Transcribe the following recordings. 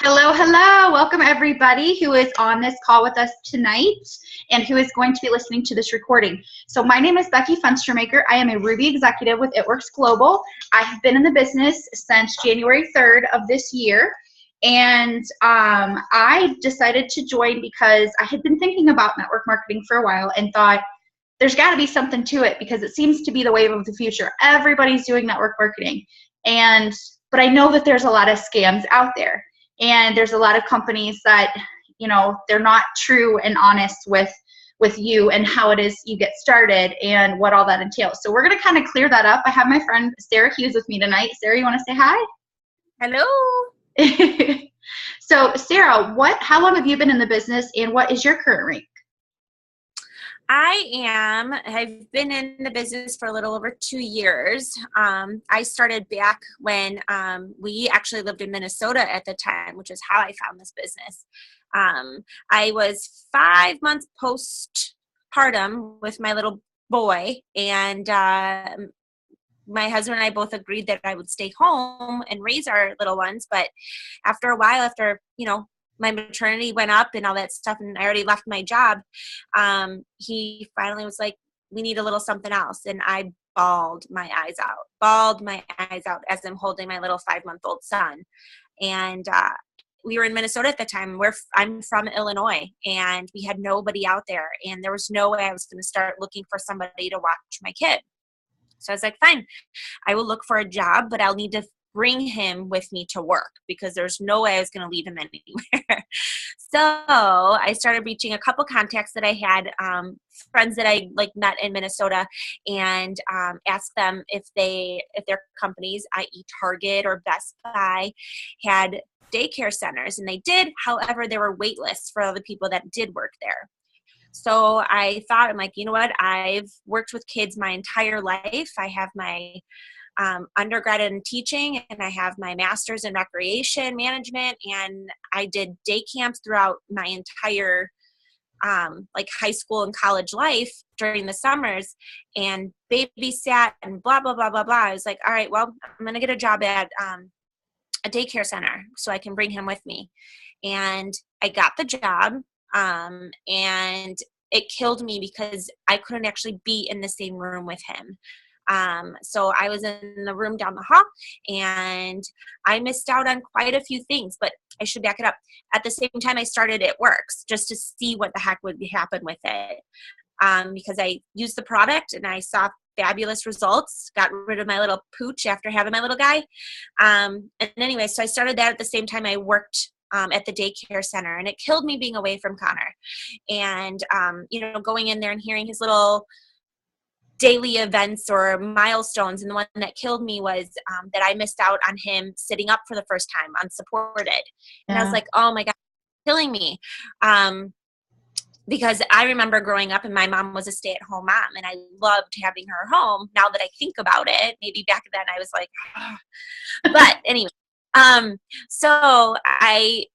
Hello, hello. Welcome everybody who is on this call with us tonight and who is going to be listening to this recording. So my name is Becky Fenstermaker. I am a Ruby executive with It Works Global. I have been in the business since January 3rd of this year. And I decided to join because I had been thinking about network marketing for a while and thought there's got to be something to it because it seems to be the wave of the future. Everybody's doing network marketing. But I know that there's a lot of scams out there. And there's a lot of companies that, they're not true and honest with you and how it is you get started and what all that entails. So we're going to kind of clear that up. I have my friend Sarah Hughes with me tonight. Sarah, you want to say hi? Hello. So Sarah, how long have you been in the business and what is your current rank? I've been in the business for a little over 2 years. I started back when we actually lived in Minnesota at the time, which is how I found this business. I was 5 months postpartum with my little boy, and my husband and I both agreed that I would stay home and raise our little ones. But after a while, after my maternity went up and all that stuff, and I already left my job, he finally was like, we need a little something else. And I bawled my eyes out as I'm holding my little 5-month-old son. And we were in Minnesota at the time. I'm from Illinois, and we had nobody out there. And there was no way I was going to start looking for somebody to watch my kid. So I was like, fine, I will look for a job, but I'll need to bring him with me to work because there's no way I was going to leave him anywhere. So I started reaching a couple contacts that I had, friends that I met in Minnesota, and asked them if their companies, i.e. Target or Best Buy, had daycare centers, and they did. However, there were wait lists for other people that did work there. So I thought, I'm like, you know what? I've worked with kids my entire life. I have my undergrad in teaching, and I have my master's in recreation management, and I did day camps throughout my entire high school and college life during the summers, and babysat and blah, blah, blah, blah, blah. I was like, all right, well, I'm going to get a job at a daycare center so I can bring him with me. And I got the job, and it killed me because I couldn't actually be in the same room with him. So I was in the room down the hall, and I missed out on quite a few things, but I should back it up. At the same time, I started It Works just to see what the heck would happen with it. Because I used the product and I saw fabulous results, got rid of my little pooch after having my little guy. And anyway, so I started that at the same time I worked at the daycare center, and it killed me being away from Connor and, going in there and hearing his little daily events or milestones. And the one that killed me was that I missed out on him sitting up for the first time unsupported. And I was like, oh my God, it's killing me. Because I remember growing up and my mom was a stay-at-home mom, and I loved having her home. Now that I think about it, maybe back then I was like, oh. But anyway, so I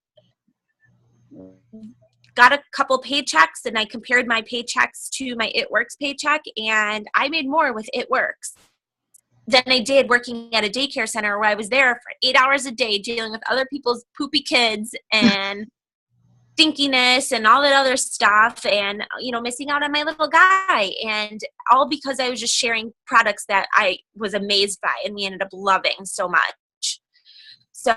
got a couple paychecks, and I compared my paychecks to my It Works paycheck, and I made more with It Works than I did working at a daycare center where I was there for 8 hours a day dealing with other people's poopy kids and stinkiness and all that other stuff, and missing out on my little guy, and all because I was just sharing products that I was amazed by and we ended up loving so much. So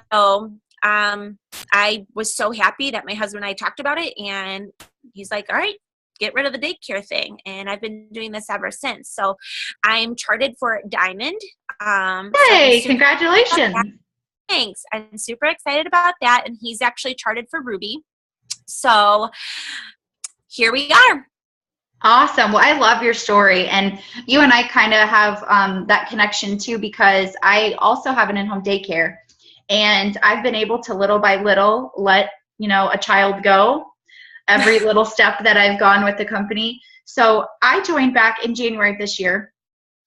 I was so happy that my husband and I talked about it, and he's like, all right, get rid of the daycare thing. And I've been doing this ever since. So I'm charted for Diamond. Hey, congratulations. Thanks. I'm super excited about that. And he's actually charted for Ruby. So here we are. Awesome. Well, I love your story. And you and I kind of have that connection too, because I also have an in-home daycare. And I've been able to little by little let, a child go every little step that I've gone with the company. So I joined back in January of this year.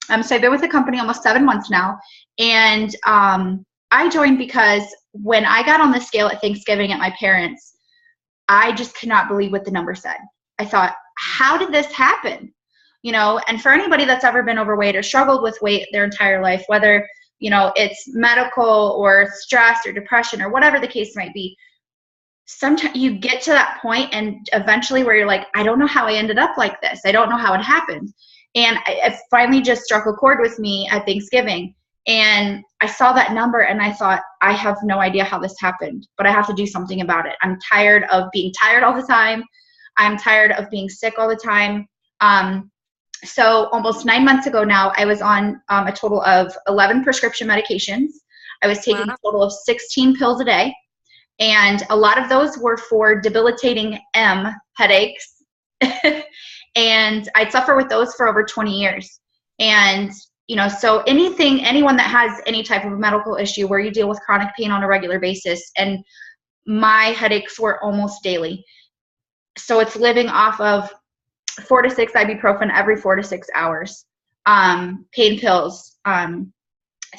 So I've been with the company almost 7 months now. And I joined because when I got on the scale at Thanksgiving at my parents', I just could not believe what the number said. I thought, how did this happen? And for anybody that's ever been overweight or struggled with weight their entire life, whether it's medical or stress or depression or whatever the case might be, sometimes you get to that point and eventually where you're like, I don't know how I ended up like this. I don't know how it happened. And it finally just struck a chord with me at Thanksgiving. And I saw that number and I thought, I have no idea how this happened, but I have to do something about it. I'm tired of being tired all the time. I'm tired of being sick all the time. So almost 9 months ago now, I was on a total of 11 prescription medications. I was taking a total of 16 pills a day. And a lot of those were for debilitating headaches. And I'd suffer with those for over 20 years. And, you know, so anyone that has any type of medical issue where you deal with chronic pain on a regular basis, and my headaches were almost daily. So it's living off of 4 to 6 ibuprofen every 4 to 6 hours, pain pills,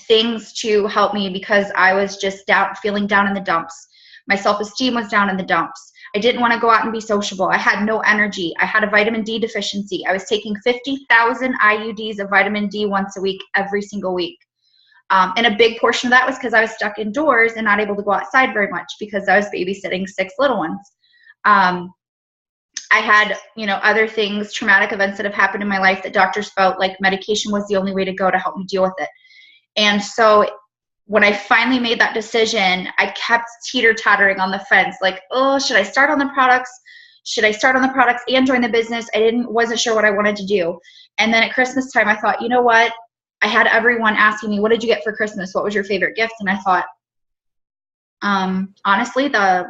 things to help me because I was just feeling down in the dumps. My self-esteem was down in the dumps. I didn't want to go out and be sociable. I had no energy. I had a vitamin D deficiency. I was taking 50,000 IUDs of vitamin D once a week, every single week. And a big portion of that was because I was stuck indoors and not able to go outside very much because I was babysitting 6 little ones. I had, you know, other things, traumatic events that have happened in my life that doctors felt like medication was the only way to go to help me deal with it. And so when I finally made that decision, I kept teeter-tottering on the fence, like, oh, should I start on the products? Should I start on the products and join the business? Wasn't sure what I wanted to do. And then at Christmas time, I thought, you know what? I had everyone asking me, what did you get for Christmas? What was your favorite gift? And I thought, honestly, I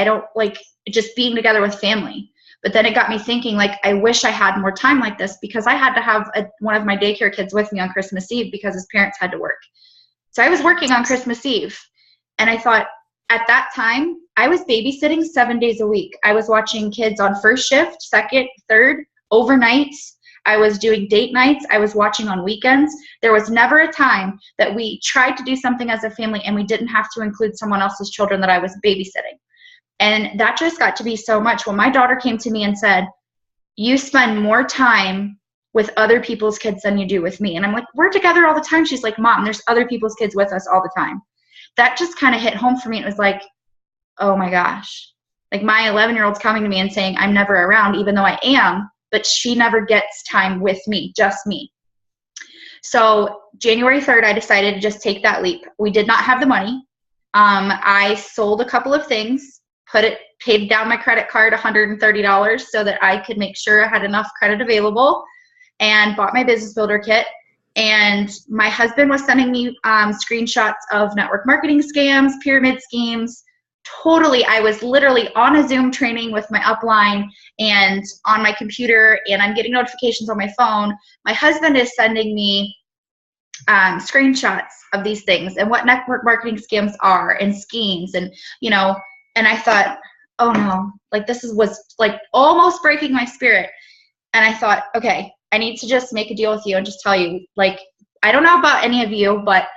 don't like just being together with family. But then it got me thinking, like, I wish I had more time like this because I had to have one of my daycare kids with me on Christmas Eve because his parents had to work. So I was working on Christmas Eve, and I thought at that time, I was babysitting 7 days a week. I was watching kids on first shift, second, third, overnights. I was doing date nights. I was watching on weekends. There was never a time that we tried to do something as a family and we didn't have to include someone else's children that I was babysitting. And that just got to be so much. When my daughter came to me and said, you spend more time with other people's kids than you do with me. And I'm like, we're together all the time. She's like, Mom, there's other people's kids with us all the time. That just kind of hit home for me. It was like, oh my gosh. Like my 11-year-old's coming to me and saying, I'm never around, even though I am, but she never gets time with me, just me. So January 3rd, I decided to just take that leap. We did not have the money. I sold a couple of things, paid down my credit card $130 so that I could make sure I had enough credit available, and bought my business builder kit. And my husband was sending me screenshots of network marketing scams, pyramid schemes. Totally, I was literally on a Zoom training with my upline and on my computer, and I'm getting notifications on my phone. My husband is sending me screenshots of these things and what network marketing scams are and schemes, and you know. And I thought, oh no, like this was like almost breaking my spirit. And I thought, okay, I need to just make a deal with you and just tell you, like, I don't know about any of you, but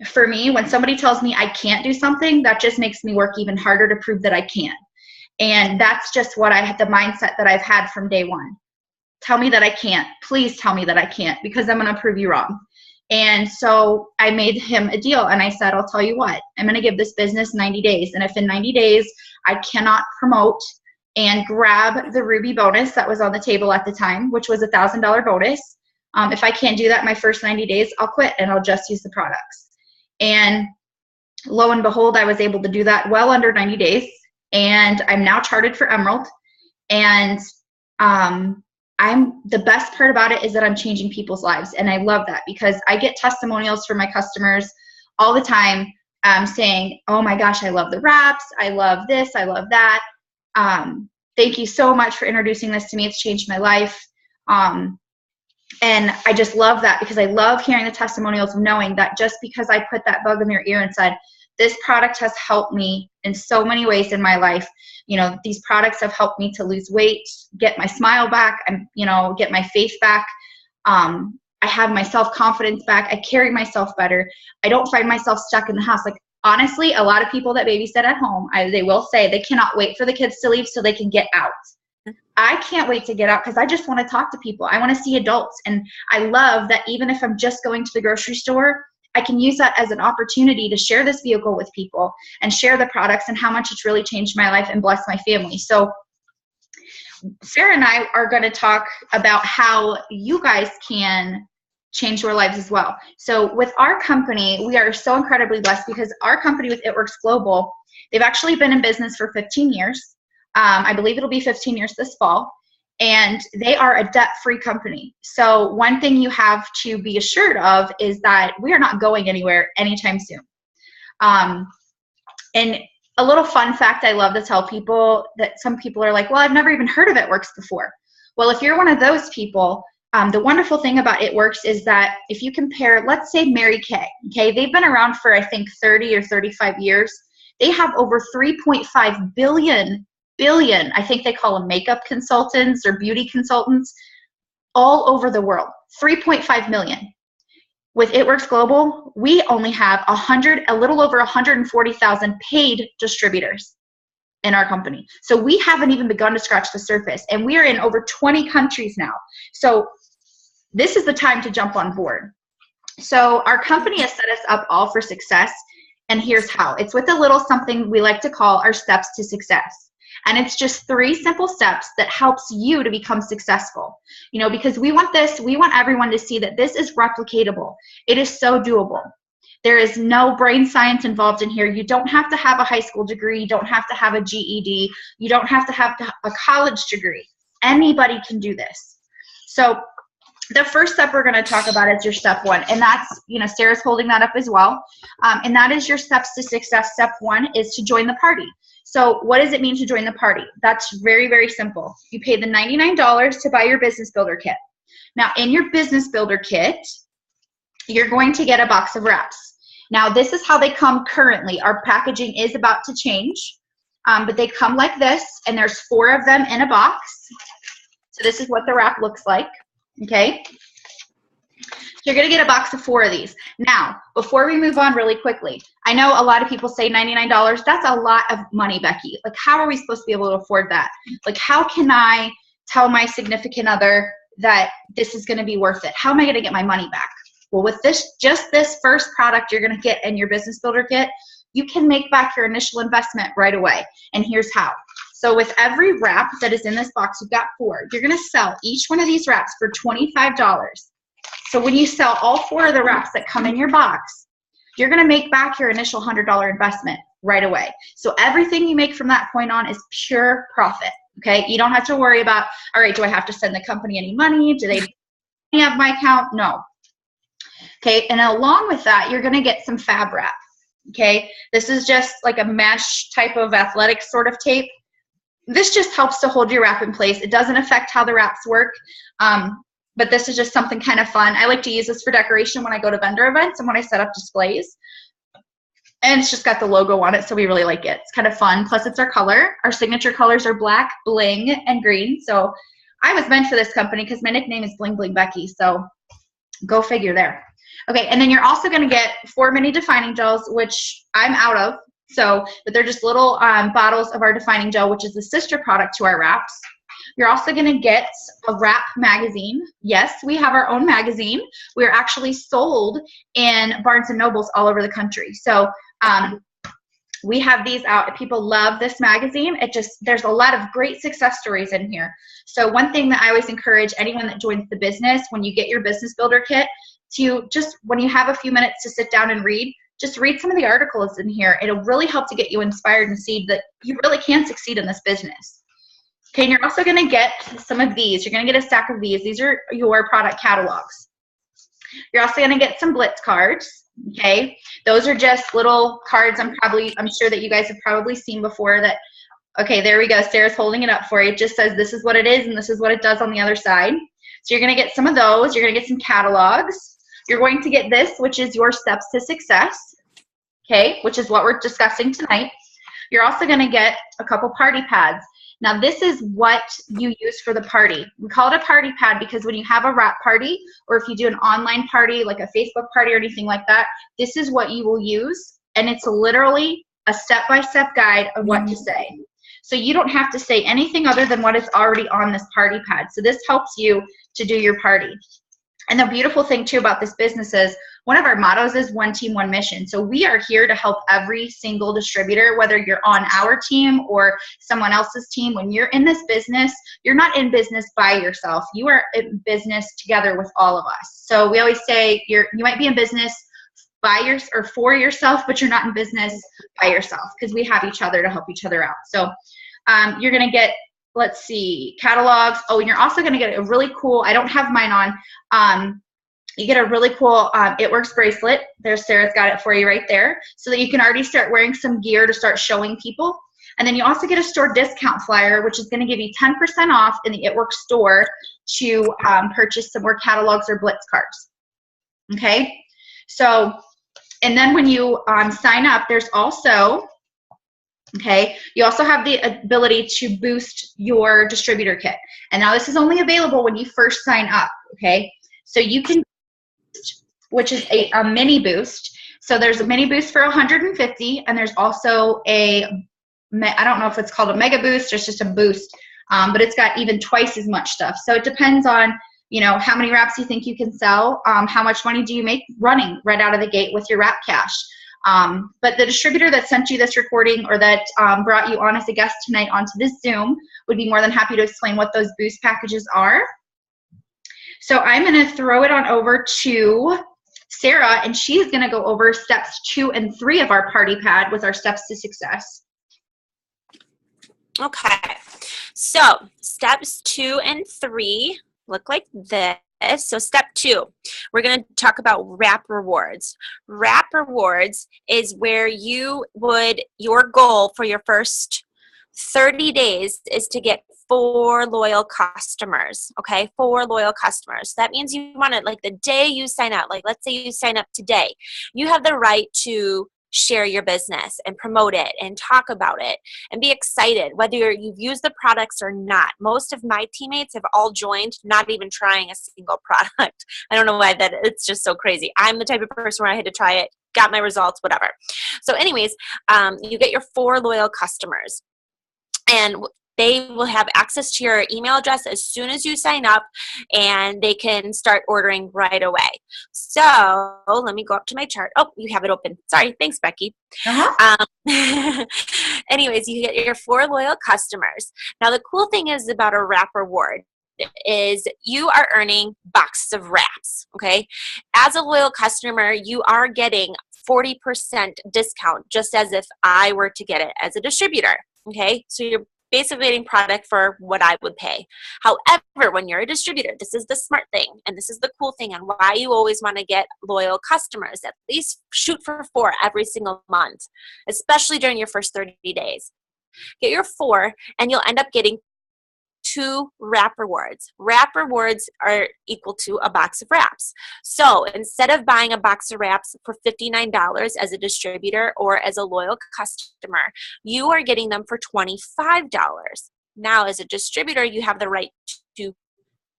for me, when somebody tells me I can't do something, that just makes me work even harder to prove that I can. And that's just what I had, the mindset that I've had from day one. Tell me that I can't. Please tell me that I can't, because I'm going to prove you wrong. And so I made him a deal, and I said, I'll tell you what, I'm going to give this business 90 days. And if in 90 days I cannot promote and grab the Ruby bonus that was on the table at the time, which was $1,000 bonus, if I can't do that in my first 90 days, I'll quit and I'll just use the products. And lo and behold, I was able to do that well under 90 days. And I'm now charted for Emerald. And the best part about it is that I'm changing people's lives. And I love that because I get testimonials from my customers all the time saying, oh my gosh, I love the wraps. I love this. I love that. Thank you so much for introducing this to me. It's changed my life. And I just love that because I love hearing the testimonials, knowing that just because I put that bug in their ear and said, this product has helped me in so many ways in my life. You know, these products have helped me to lose weight, get my smile back, and, you know, get my faith back. I have my self-confidence back. I carry myself better. I don't find myself stuck in the house. Like, honestly, a lot of people that babysit at home, they will say they cannot wait for the kids to leave so they can get out. I can't wait to get out because I just want to talk to people. I want to see adults. And I love that even if I'm just going to the grocery store I can use that as an opportunity to share this vehicle with people and share the products and how much it's really changed my life and blessed my family. So Sarah and I are going to talk about how you guys can change your lives as well. So with our company, we are so incredibly blessed because our company with It Works Global, they've actually been in business for 15 years. I believe it'll be 15 years this fall. And they are a debt-free company. So one thing you have to be assured of is that we are not going anywhere anytime soon. And a little fun fact I love to tell people, that some people are like, well, I've never even heard of It Works before. Well, if you're one of those people, the wonderful thing about It Works is that if you compare, let's say Mary Kay, okay, they've been around for I think 30 or 35 years. They have over 3.5 billion, I think they call them makeup consultants or beauty consultants, all over the world, 3.5 million. With It Works Global, we only have a little over 140,000 paid distributors in our company. So we haven't even begun to scratch the surface, and we are in over 20 countries now. So this is the time to jump on board. So our company has set us up all for success, and here's how. It's with a little something we like to call our steps to success. And it's just 3 simple steps that helps you to become successful. You know, because we want everyone to see that this is replicatable. It is so doable. There is no brain science involved in here. You don't have to have a high school degree. You don't have to have a GED. You don't have to have a college degree. Anybody can do this. So the first step we're going to talk about is your step 1. And that's, you know, Sarah's holding that up as well. And that is your steps to success. Step 1 is to join the party. So what does it mean to join the party? That's very, very simple. You pay the $99 to buy your business builder kit. Now in your business builder kit, you're going to get a box of wraps. Now this is how they come currently. Our packaging is about to change, but they come like this, and there's 4 of them in a box. So this is what the wrap looks like, okay? So you're going to get a box of 4 of these. Now, before we move on really quickly, I know a lot of people say $99. That's a lot of money, Becky. Like, how are we supposed to be able to afford that? Like, how can I tell my significant other that this is going to be worth it? How am I going to get my money back? Well, with just this first product you're going to get in your business builder kit, you can make back your initial investment right away. And here's how. So with every wrap that is in this box, you've got 4. You're going to sell each one of these wraps for $25. So when you sell all 4 of the wraps that come in your box, you're going to make back your initial $100 investment right away. So everything you make from that point on is pure profit, okay? You don't have to worry about, all right, do I have to send the company any money? Do they have my account? No. Okay, and along with that, you're going to get some fab wrap, okay? This is just like a mesh type of athletic sort of tape. This just helps to hold your wrap in place. It doesn't affect how the wraps work. But this is just something kind of fun. I like to use this for decoration when I go to vendor events and when I set up displays. And it's just got the logo on it, so we really like it. It's kind of fun. Plus, it's our color. Our signature colors are black, bling, and green. So I was meant for this company because my nickname is Bling Bling Becky. So go figure there. Okay, and then you're also going to get 4 mini defining gels, which I'm out of. So, but they're just little bottles of our defining gel, which is the sister product to our wraps. You're also going to get a wrap magazine. Yes, we have our own magazine. We're actually sold in Barnes & Nobles all over the country. So we have these out. People love this magazine. There's a lot of great success stories in here. So one thing that I always encourage anyone that joins the business, when you get your business builder kit, to just, when you have a few minutes to sit down and read, just read some of the articles in here. It'll really help to get you inspired and see that you really can succeed in this business. Okay, and you're also going to get some of these. You're going to get a stack of these. These are your product catalogs. You're also going to get some Blitz cards. Okay, those are just little cards. I'm sure that you guys have probably seen before that. Okay, there we go. Sarah's holding it up for you. It just says this is what it is and this is what it does on the other side. So you're going to get some of those. You're going to get some catalogs. You're going to get this, which is your steps to success. Okay, which is what we're discussing tonight. You're also going to get a couple party pads. Now, this is what you use for the party. We call it a party pad because when you have a wrap party, or if you do an online party, like a Facebook party or anything like that, this is what you will use. And it's literally a step-by-step guide of what to say. So you don't have to say anything other than what is already on this party pad. So this helps you to do your party. And the beautiful thing too about this business is one of our mottos is one team, one mission. So we are here to help every single distributor, whether you're on our team or someone else's team. When you're in this business, you're not in business by yourself. You are in business together with all of us. So we always say you might be in business or for yourself, but you're not in business by yourself, because we have each other to help each other out. So you're going to get, let's see, catalogs. Oh, and you're also going to get a really cool, I don't have mine on, you get a really cool It Works bracelet. There's Sarah's got it for you right there, so that you can already start wearing some gear to start showing people. And then you also get a store discount flyer, which is going to give you 10% off in the It Works store to purchase some more catalogs or Blitz cards. Okay, so, and then when you sign up, there's also, okay, you also have the ability to boost your distributor kit. And now this is only available when you first sign up, okay? So you can, which is a mini boost. So there's a mini boost for 150, and there's also a, I don't know if it's called a mega boost or it's just a boost, but it's got even twice as much stuff. So it depends on, you know, how many wraps you think you can sell, how much money do you make running right out of the gate with your wrap cash. But the distributor that sent you this recording, or that brought you on as a guest tonight onto this Zoom, would be more than happy to explain what those boost packages are. So I'm going to throw it on over to Sarah, and she's going to go over steps 2 and 3 of our party pad with our steps to success. Okay, so steps 2 and 3 look like this. So step 2, we're going to talk about wrap rewards. Wrap rewards is where your goal for your first 30 days is to get 4 loyal customers, okay? 4 loyal customers. That means you want it like the day you sign up, like let's say you sign up today, you have the right to share your business and promote it and talk about it and be excited whether you've used the products or not. Most of my teammates have all joined not even trying a single product. I don't know why that, it's just so crazy. I'm the type of person where I had to try it, got my results, whatever. So anyways, you get your 4 loyal customers, and they will have access to your email address as soon as you sign up, and they can start ordering right away. So let me go up to my chart. Oh, you have it open. Sorry. Thanks, Becky. Anyways, you get your 4 loyal customers. Now, the cool thing is about a wrap reward is you are earning boxes of wraps, okay? As a loyal customer, you are getting 40% discount, just as if I were to get it as a distributor, okay? So you're basically getting product for what I would pay. However, when you're a distributor, this is the smart thing, and this is the cool thing, and why you always want to get loyal customers. At least shoot for 4 every single month, especially during your first 30 days. Get your 4, and you'll end up getting 2 wrap rewards. Wrap rewards are equal to a box of wraps. So instead of buying a box of wraps for $59 as a distributor or as a loyal customer, you are getting them for $25. Now, as a distributor, you have the right to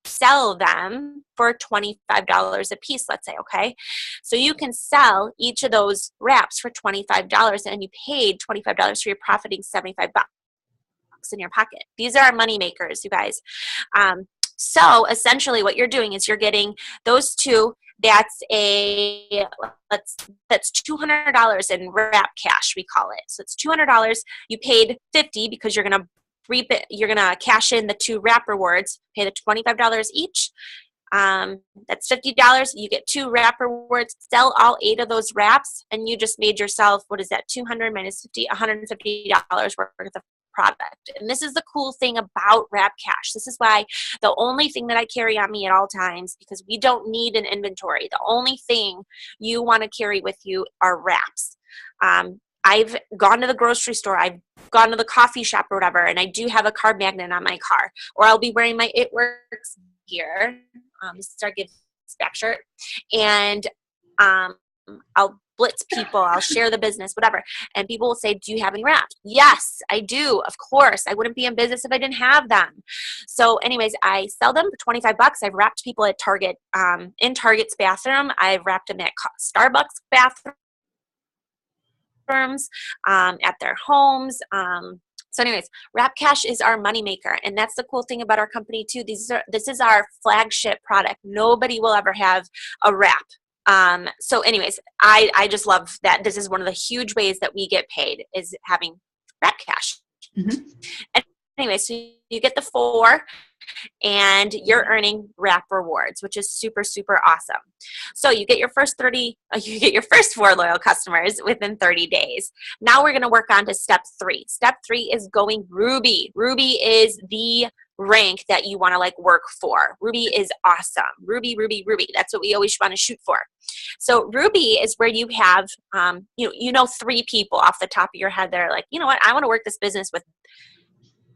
sell them for $25 a piece, let's say, okay? So you can sell each of those wraps for $25, and you paid $25, so you're profiting $75 in your pocket. These are our money makers, you guys. So essentially what you're doing is you're getting those 2. That's $200 in wrap cash, we call it. So it's $200. You paid $50 because you're gonna cash in the 2 wrap rewards, pay the $25 each. That's $50. You get 2 wrap rewards, sell all 8 of those wraps, and you just made yourself, what is that, 200 minus 50, $150 worth of product. And this is the cool thing about wrap cash. This is why the only thing that I carry on me at all times, because we don't need an inventory. The only thing you want to carry with you are wraps. I've gone to the grocery store, I've gone to the coffee shop or whatever, and I do have a card magnet on my car, or I'll be wearing my It Works gear. This is our Give Back shirt, and I'll blitz people, I'll share the business, whatever. And people will say, do you have any wraps? Yes, I do. Of course. I wouldn't be in business if I didn't have them. So anyways, I sell them for $25. I've wrapped people at Target, in Target's bathroom. I've wrapped them at Starbucks bathrooms, at their homes. So anyways, Wrap Cash is our moneymaker. And that's the cool thing about our company too. This is our flagship product. Nobody will ever have a wrap. So anyways, I just love that this is one of the huge ways that we get paid is having Wrap Cash. Mm-hmm. And anyway, so you get the 4 and you're earning wrap rewards, which is super, super awesome. So you get your first 4 loyal customers within 30 days. Now we're going to work on to step 3. Step 3 is going Ruby. Ruby is the rank that you want to like work for. Ruby is awesome. Ruby. That's what we always want to shoot for. So Ruby is where you have, 3 people off the top of your head that are like, you know what, I want to work this business with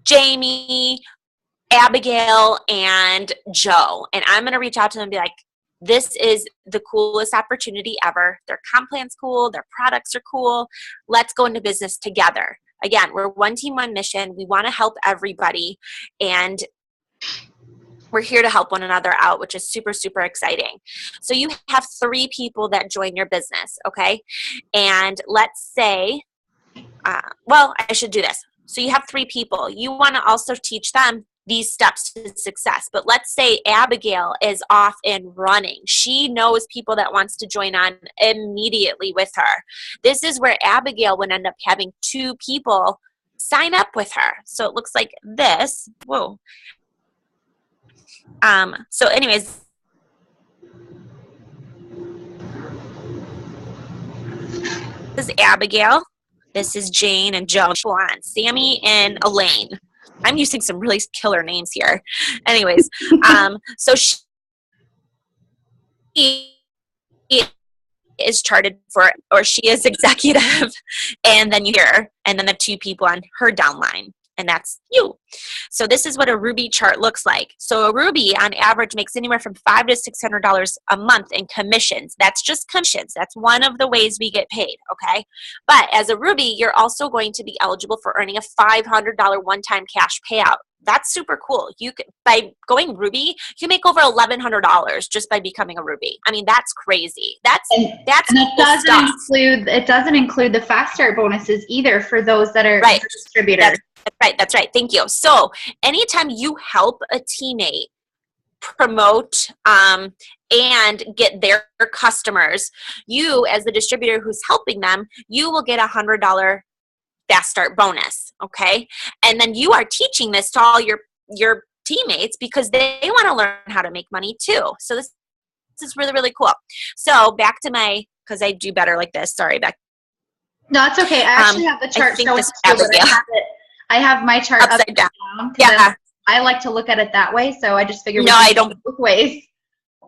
Jamie, Abigail, and Joe. And I'm going to reach out to them and be like, this is the coolest opportunity ever. Their comp plan's cool. Their products are cool. Let's go into business together. Again, we're one team, one mission. We want to help everybody. And we're here to help one another out, which is super, super exciting. So you have 3 people that join your business, okay? And let's say, I should do this. So you have 3 people. You want to also teach them these steps to success. But let's say Abigail is off and running. She knows people that wants to join on immediately with her. This is where Abigail would end up having 2 people sign up with her. So it looks like this. Whoa. So anyways, this is Abigail. This is Jane and Joe. Sammy and Elaine. I'm using some really killer names here. Anyways, so she is charted for, or she is executive, and then you hear, and then the 2 people on her downline, and that's you. So this is what a Ruby chart looks like. So a Ruby on average makes anywhere from $500 to $600 a month in commissions. That's just commissions. That's one of the ways we get paid, okay? But as a Ruby, you're also going to be eligible for earning a $500 one-time cash payout. That's super cool. You can, by going Ruby, you make over $1,100 just by becoming a Ruby. I mean, that's crazy. That's and it cool stuff. It doesn't include the fast start bonuses either for those that are right. distributors. That's right. Thank you. So anytime you help a teammate promote and get their customers, you as the distributor who's helping them, you will get $100 fast start bonus. Okay. And then you are teaching this to all your teammates because they want to learn how to make money too. So this is really, really cool. So back to because I do better like this. Sorry, back. No, it's okay. I actually have the chart showing I have my chart upside down. Yeah. I like to look at it that way, so I just figured I don't both ways.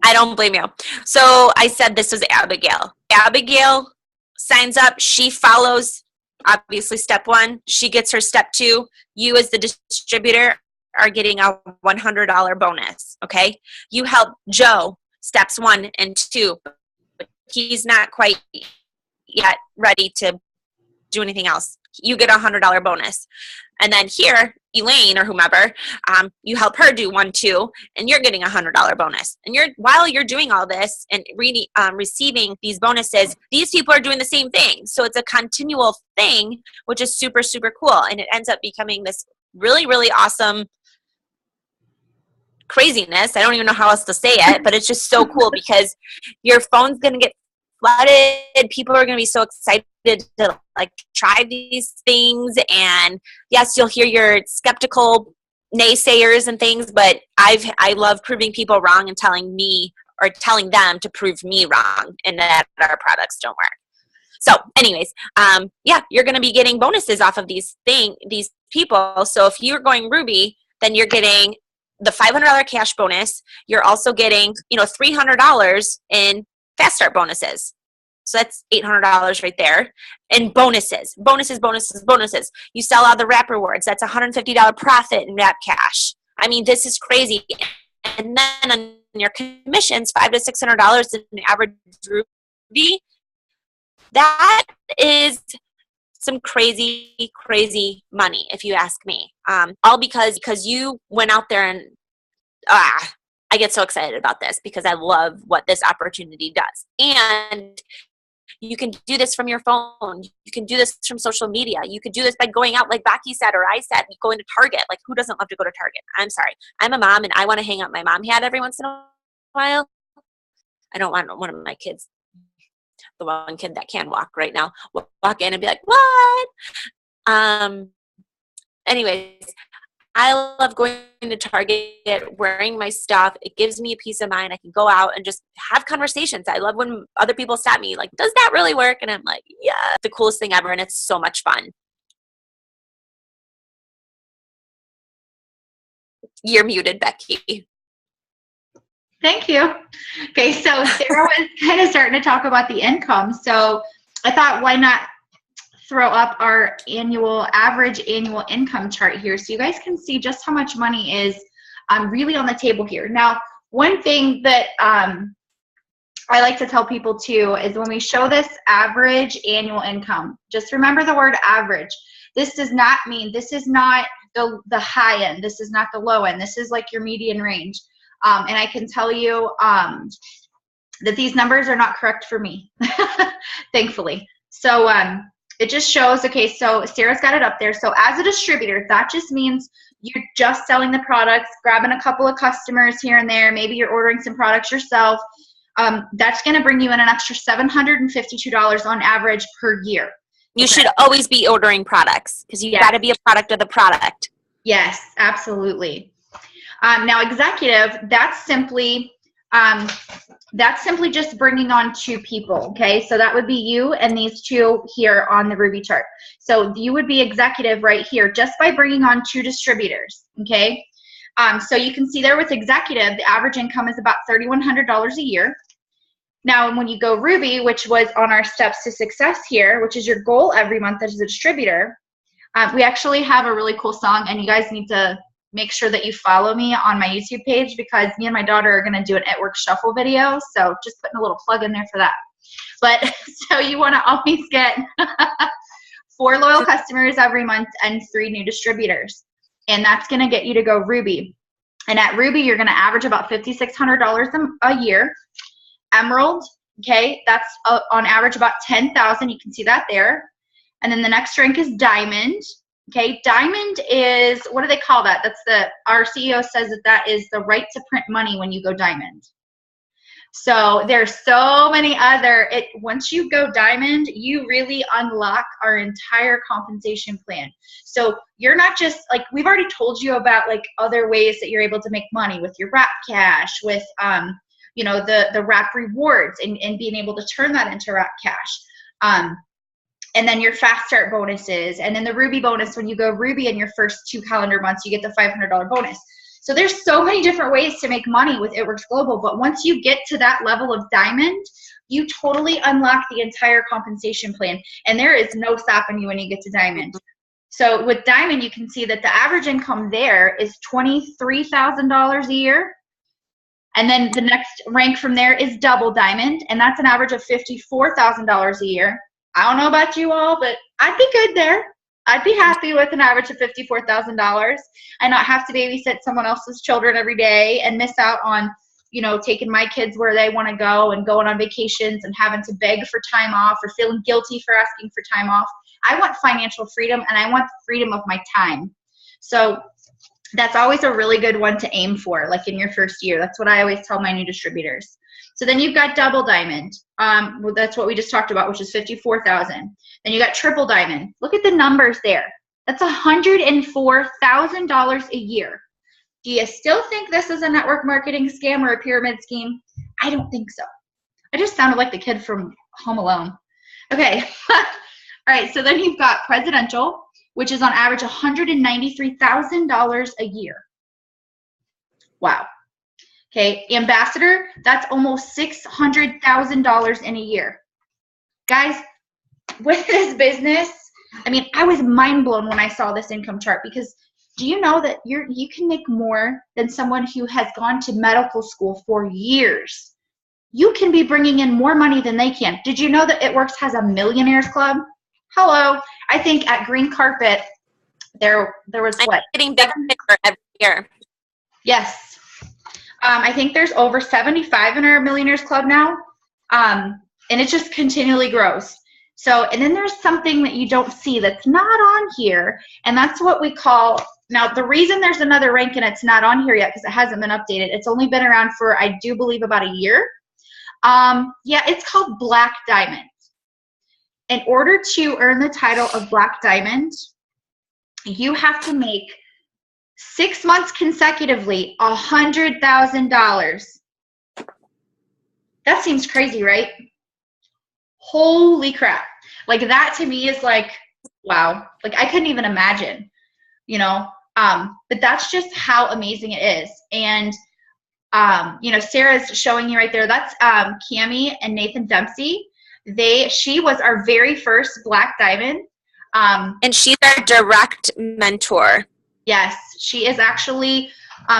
I don't blame you. So I said this was Abigail. Abigail signs up. She follows, obviously, step 1. She gets her step 2. You as the distributor are getting a $100 bonus, okay? You help Joe, steps 1 and 2. But he's not quite yet ready to do anything else. You get a $100 bonus. And then here, Elaine or whomever, you help her do 1, 2, and you're getting a $100 bonus. And while you're doing all this and receiving these bonuses, these people are doing the same thing. So it's a continual thing, which is super, super cool. And it ends up becoming this really, really awesome craziness. I don't even know how else to say it, but it's just so cool because your phone's going to get flooded. People are going to be so excited to like try these things, and yes, you'll hear your skeptical naysayers and things, but I love proving people wrong and telling them to prove me wrong and that our products don't work. So anyways, you're going to be getting bonuses off of these people. So if you're going Ruby, then you're getting the $500 cash bonus. You're also getting $300 in fast start bonuses. So that's $800 right there. And bonuses. You sell out the wrap rewards. That's $150 profit in Wrap Cash. I mean, this is crazy. And then on your commissions, $500 to $600 in an average Ruby. That is some crazy, crazy money, if you ask me. All because you went out there and I get so excited about this because I love what this opportunity does. And You can do this from your phone. You can do this from social media. You could do this by going out, like Becky said, or I said, going to Target. Like, who doesn't love to go to Target? I'm sorry. I'm a mom and I want to hang out my mom hat every once in a while. I don't want one of my kids, the one kid that can walk right now, walk in and be like, what? Anyways, I love going to Target, wearing my stuff. It gives me a peace of mind. I can go out and just have conversations. I love when other people stop me, like, does that really work? And I'm like, yeah, the coolest thing ever. And it's so much fun. You're muted, Becky. Thank you. Okay, so Sarah was kind of starting to talk about the income. So I thought, why not throw up our average annual income chart here so you guys can see just how much money is really on the table here. Now, one thing that I like to tell people too is when we show this average annual income, just remember the word average. This does not mean, this is not the high end. This is not the low end. This is like your median range. And I can tell you that these numbers are not correct for me, thankfully. So it just shows, okay, so Sarah's got it up there. So as a distributor, that just means you're just selling the products, grabbing a couple of customers here and there. Maybe you're ordering some products yourself. That's going to bring you in an extra $752 on average per year. You should always be ordering products because you got to be a product of the product. Yes, absolutely. Now, executive, that's simply just bringing on 2 people, okay? So that would be you and these 2 here on the Ruby chart. So you would be executive right here just by bringing on 2 distributors, okay? So you can see there with executive, the average income is about $3,100 a year. Now, when you go Ruby, which was on our steps to success here, which is your goal every month as a distributor, we actually have a really cool song, and you guys need to make sure that you follow me on my YouTube page because me and my daughter are going to do an It Works Shuffle video. So just putting a little plug in there for that. But so you want to always get 4 loyal customers every month and 3 new distributors. And that's going to get you to go Ruby. And at Ruby, you're going to average about $5,600 a year. Emerald, okay, that's on average about $10,000. You can see that there. And then the next rank is Diamond. Okay, Diamond is, what do they call that? Our CEO says that is the right to print money when you go Diamond. So there's so many other, once you go Diamond, you really unlock our entire compensation plan. So you're not just, like, we've already told you about, like, other ways that you're able to make money with your Wrap Cash, with, you know, the Wrap Rewards and being able to turn that into Wrap Cash. And then your fast start bonuses, and then the Ruby bonus. When you go Ruby in your first 2 calendar months, you get the $500 bonus. So there's so many different ways to make money with It Works Global, but once you get to that level of Diamond, you totally unlock the entire compensation plan, and there is no stopping you when you get to Diamond. So with Diamond, you can see that the average income there is $23,000 a year, and then the next rank from there is Double Diamond, and that's an average of $54,000 a year. I don't know about you all, but I'd be good there. I'd be happy with an average of $54,000 and not have to babysit someone else's children every day and miss out on, you know, taking my kids where they want to go and going on vacations and having to beg for time off or feeling guilty for asking for time off. I want financial freedom, and I want the freedom of my time. So that's always a really good one to aim for, like in your first year. That's what I always tell my new distributors. So then you've got Double Diamond. Well, that's what we just talked about, which is $54,000. Then you got Triple Diamond. Look at the numbers there. That's $104,000 a year. Do you still think this is a network marketing scam or a pyramid scheme? I don't think so. I just sounded like the kid from Home Alone. Okay. All right. So then you've got Presidential, which is on average $193,000 a year. Wow. Okay, Ambassador, that's almost $600,000 in a year. Guys, with this business, I mean, I was mind blown when I saw this income chart, because do you know that you can make more than someone who has gone to medical school for years? You can be bringing in more money than they can. Did you know that It Works has a Millionaires Club? Hello. I think at Green Carpet, there was what? Getting bigger every year. Yes. I think there's over 75 in our Millionaires Club now. and it just continually grows. So, and then there's something that you don't see that's not on here, and that's what we call, now the reason there's another rank and it's not on here yet because it hasn't been updated, it's only been around for, I do believe, about a year. Yeah, it's called Black Diamond. In order to earn the title of Black Diamond, you have to make 6 months consecutively $100,000. That seems crazy, right? Holy crap. Like that to me is like, wow. Like I couldn't even imagine, you know, but that's just how amazing it is. And, you know, Sarah's showing you right there. That's Cammie and Nathan Dempsey. She was our very first Black Diamond. And she's our direct mentor. Yes, she is actually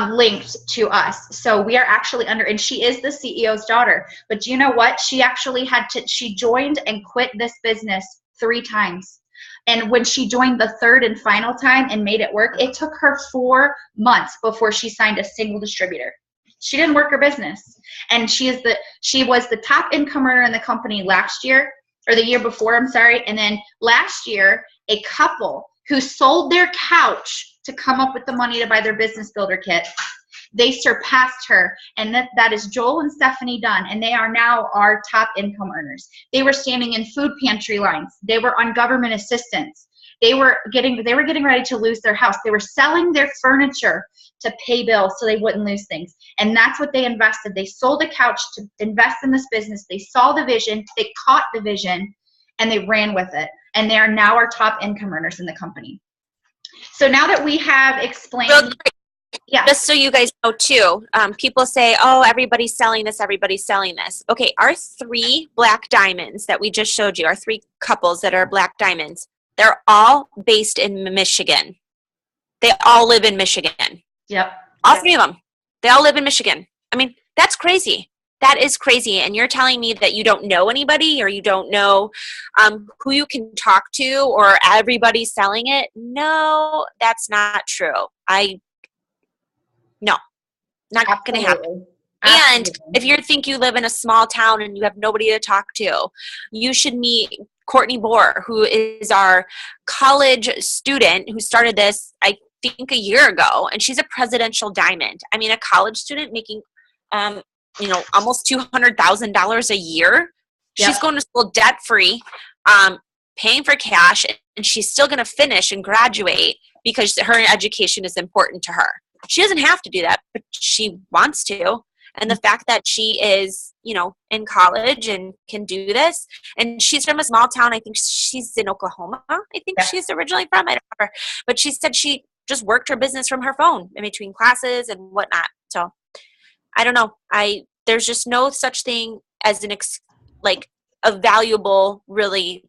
linked to us. So we are actually under, and she is the CEO's daughter. But do you know what? She actually she joined and quit this business 3 times. And when she joined the 3rd and final time and made it work, it took her 4 months before she signed a single distributor. She didn't work her business. And she was the top income earner in the company last year, or the year before, I'm sorry. And then last year, a couple who sold their couch to come up with the money to buy their business builder kit, they surpassed her. And that is Joel and Stephanie Dunn, and they are now our top income earners. They were standing in food pantry lines. They were on government assistance. They were getting ready to lose their house. They were selling their furniture to pay bills so they wouldn't lose things. And that's what they invested. They sold a couch to invest in this business. They saw the vision, they caught the vision, and they ran with it. And they are now our top income earners in the company. So now that we have explained, yeah. Just so you guys know too, people say, oh, everybody's selling this, everybody's selling this. Okay, our 3 Black Diamonds that we just showed you, our 3 couples that are Black Diamonds, they're all based in Michigan. They all live in Michigan. Yep. All 3 of them. They all live in Michigan. I mean, that's crazy. That is crazy. And you're telling me that you don't know anybody, or you don't know who you can talk to, or everybody's selling it? No, that's not true. No, not going to happen. And if you think you live in a small town and you have nobody to talk to, you should meet Courtney Bohr, who is our college student who started this, I think, a year ago, and she's a presidential diamond. I mean, a college student making, almost $200,000 a year. Yep. She's going to school debt-free, paying for cash, and she's still going to finish and graduate because her education is important to her. She doesn't have to do that, but she wants to. And the fact that she is, in college and can do this, and she's from a small town. I think she's in Oklahoma. I think she's originally from. I don't remember. But she said she just worked her business from her phone in between classes and whatnot. So I don't know. There's just no such thing as a valuable, really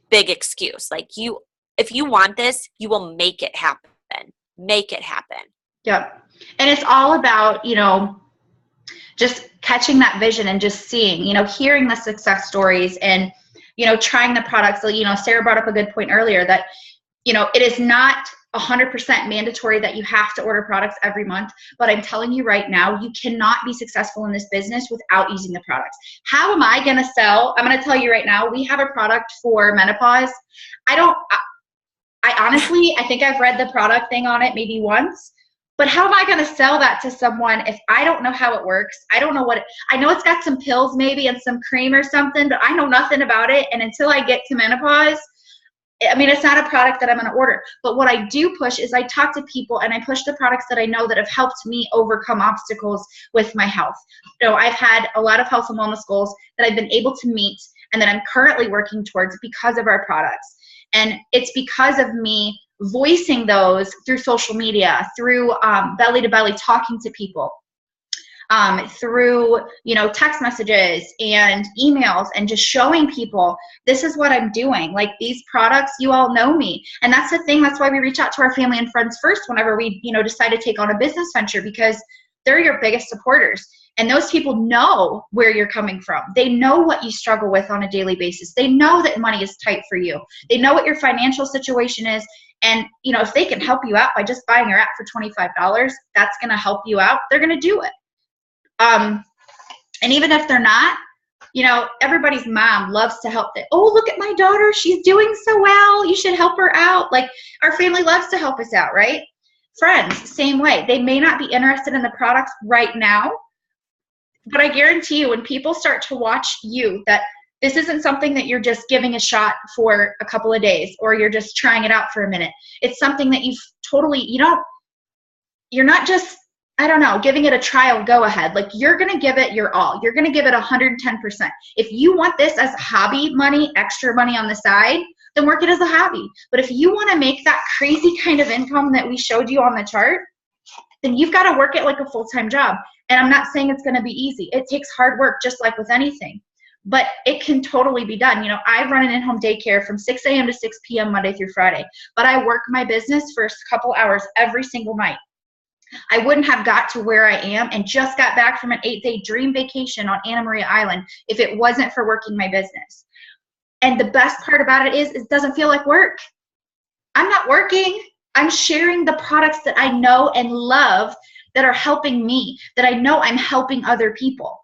big excuse. If you want this, you will make it happen. Make it happen. Yep. And it's all about, just catching that vision and just seeing, hearing the success stories and, trying the products. So, Sarah brought up a good point earlier that, it is not 100% mandatory that you have to order products every month, but I'm telling you right now, you cannot be successful in this business without using the products. How am I going to sell? I'm going to tell you right now, we have a product for menopause. I honestly think I've read the product thing on it maybe once, but how am I going to sell that to someone if I don't know how it works? I don't know I know it's got some pills maybe and some cream or something, but I know nothing about it. And until I get to menopause, it's not a product that I'm going to order. But what I do push is I talk to people and I push the products that I know that have helped me overcome obstacles with my health. I've had a lot of health and wellness goals that I've been able to meet and that I'm currently working towards because of our products. And it's because of me voicing those through social media, through belly to belly talking to people, through, text messages and emails, and just showing people this is what I'm doing. Like these products, you all know me. And that's the thing. That's why we reach out to our family and friends first whenever we, decide to take on a business venture, because they're your biggest supporters. And those people know where you're coming from. They know what you struggle with on a daily basis. They know that money is tight for you. They know what your financial situation is. And, if they can help you out by just buying your app for $25, that's going to help you out. They're going to do it. And even if they're not, you know, everybody's mom loves to help them. Oh, look at my daughter. She's doing so well. You should help her out. Like, our family loves to help us out, right? Friends, same way. They may not be interested in the products right now, but I guarantee you, when people start to watch you, that this isn't something that you're just giving a shot for a couple of days, or you're just trying it out for a minute. It's something that you've totally, you're not just, I don't know, giving it a trial go ahead. Like, you're going to give it your all. You're going to give it 110%. If you want this as hobby money, extra money on the side, then work it as a hobby. But if you want to make that crazy kind of income that we showed you on the chart, then you've got to work it like a full-time job. And I'm not saying it's going to be easy. It takes hard work, just like with anything. But it can totally be done. You know, I run an in-home daycare from 6 a.m. to 6 p.m. Monday through Friday. But I work my business for a couple hours every single night. I wouldn't have got to where I am and just got back from an 8-day dream vacation on Anna Maria Island if it wasn't for working my business. And the best part about it is it doesn't feel like work. I'm not working. I'm sharing the products that I know and love that are helping me, that I know I'm helping other people.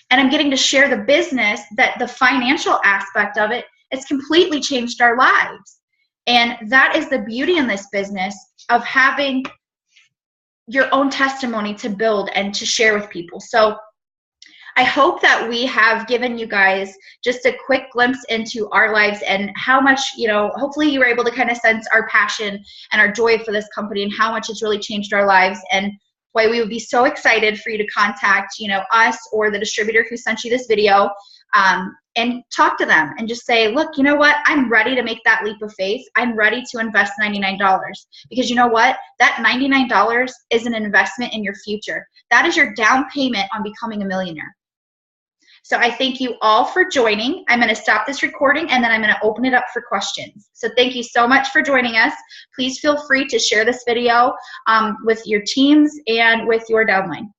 And I'm getting to share the business, that the financial aspect of it has completely changed our lives. And that is the beauty in this business, of having your own testimony to build and to share with people. So I hope that we have given you guys just a quick glimpse into our lives and how much, you know, hopefully you were able to kind of sense our passion and our joy for this company and how much it's really changed our lives, and why we would be so excited for you to contact, you know, us or the distributor who sent you this video, and talk to them and just say, look, you know what? I'm ready to make that leap of faith. I'm ready to invest $99, because you know what? That $99 is an investment in your future. That is your down payment on becoming a millionaire. So I thank you all for joining. I'm going to stop this recording, and then I'm going to open it up for questions. So thank you so much for joining us. Please feel free to share this video with your teams and with your downline.